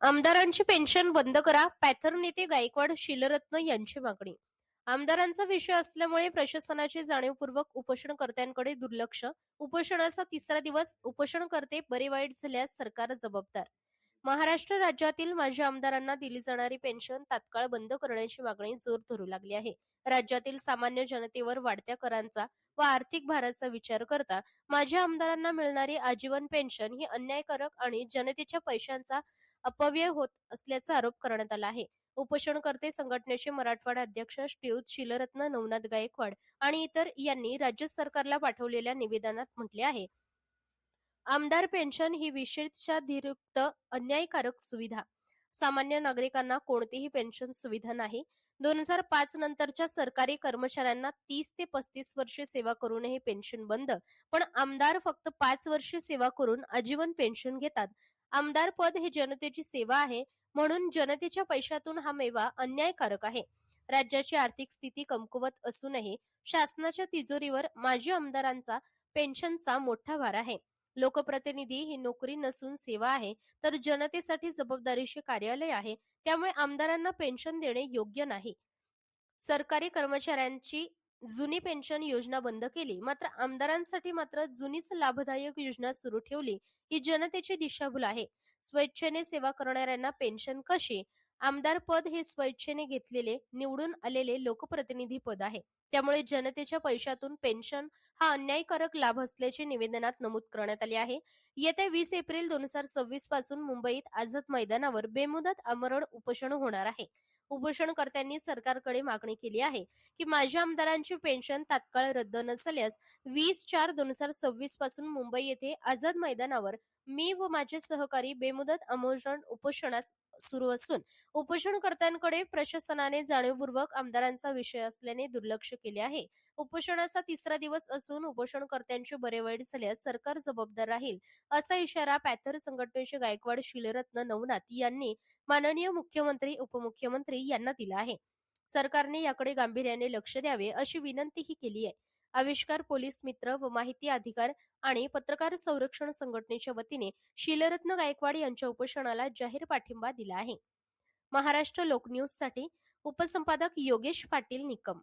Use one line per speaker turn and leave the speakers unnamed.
आमदारांची पेन्शन बंद करा, पॅथर नेते गायकवाड शिलरत्न यांची मागणी. आमदारांचा विषय असल्यामुळे प्रशासनाचे जाणीवपूर्वक उपोषणकर्त्यांकडे दुर्लक्ष. उपोषणाचा तिसरा दिवस. उपोषणकर्ते बरे वाईट झाल्यास सरकार जबाबदार. महाराष्ट्र राज्यातील माजी आमदारांना दिली जाणारी पेन्शन तात्काळ बंद करण्याची मागणी जोर धरू लागली आहे. राज्यातील सामान्य जनतेवर वाढत्या करांचा व आर्थिक भाराचा विचार करता माजी आमदारांना मिळणारी आजीवन पेन्शन ही अन्यायकारक आणि जनतेच्या पैशांचा अपव्यय होत असल्याचा आरोप करण्यात आला आहे. उपोषणकर्ते संघटनेचे मराठवाडा अध्यक्ष श्रीयुत शिलरत्न नवनाथ गायकवाड आणि इतर यांनी राज्य सरकारला पाठवलेल्या निवेदनात म्हटले आहे, आमदार पेन्शन ही विशेषाधिकृत अन्यायकारक सुविधा. सामान्य नागरिकांना कोणतीही पेन्शन सुविधा नाही. 2005 नंतरच्या सरकारी कर्मचाऱ्यांना 30 ते 35 वर्षे सेवा करूनही पेन्शन बंद. पण आमदार फक्त 5 वर्षे सेवा करून आजीवन पेन्शन घेतात. आमदार पद हे जनतेची सेवा आहे, म्हणून जनतेच्या पैशातून हा मेवा अन्यायकारक आहे. राज्याची आर्थिक स्थिती कमकुवत असूनही शासनाच्या तिजोरीवर माजी आमदारांचा पेन्शनचा मोठा भार आहे. लोकप्रतिनिधी ही नोकरी नसून सेवा आहे, तर जनतेसाठी जबाबदारीचे कार्यालय आहे. त्यामुळे आमदारांना पेन्शन देणे योग्य नाही. सरकारी कर्मचाऱ्यांची जुनी पेन्शन योजना बंद केली, मात्र आमदारांसाठी मात्र जुनीच लाभदायक योजना सुरू ठेवली ही जनतेची दिशाभूल आहे. स्वेच्छेने सेवा करणाऱ्यांना पेन्शन कशी? आमदार पद हे स्वेच्छेने घेतलेले निवडून आलेले लोकप्रतिनिधी पद आहे. त्यामुळे जनतेच्या पैशातून पेन्शन हा अन्यायकारक लाभ असल्याचे निवेदनात नमूद करण्यात आले आहे. येत्या 20 एप्रिल 2026 पासून मुंबईत आझाद मैदानावर बेमुदत आमरण उपोषण होणार आहे. उपोषणकर्त्यांनी सरकारकडे मागणी केली आहे की माजी आमदारांची पेन्शन तात्काळ रद्द नसल्यास 20/4/2026 पासून मुंबई येथे आझाद मैदानावर मी व माझे सहकारी बेमुदत आमरण उपोषणास सुरू असून उपोषणकर्त्यांकडे प्रशासनाने जाणीवपूर्वक आमदारांचा विषय असल्याने दुर्लक्ष केले आहे. उपोषणाचा तिसरा दिवस असून उपोषणकर्त्यांचे बरे वाईट झाल्यास सरकार जबाबदार राहील, असा इशारा पॅथर संघटनेचे गायकवाड शिलरत्न नवनाथ यांनी माननीय मुख्यमंत्री, उपमुख्यमंत्री यांना दिला आहे. सरकारने याकडे गांभीर्याने लक्ष द्यावे अशी विनंतीही केली आहे. आविष्कार पोलीस मित्र व माहिती अधिकार आणि पत्रकार संरक्षण संघटनेच्या वतीने शिलरत्न गायकवाड यांच्या उपोषणाला जाहीर पाठिंबा दिला आहे. महाराष्ट्र लोकन्यूजसाठी उपसंपादक योगेश पाटील निकम.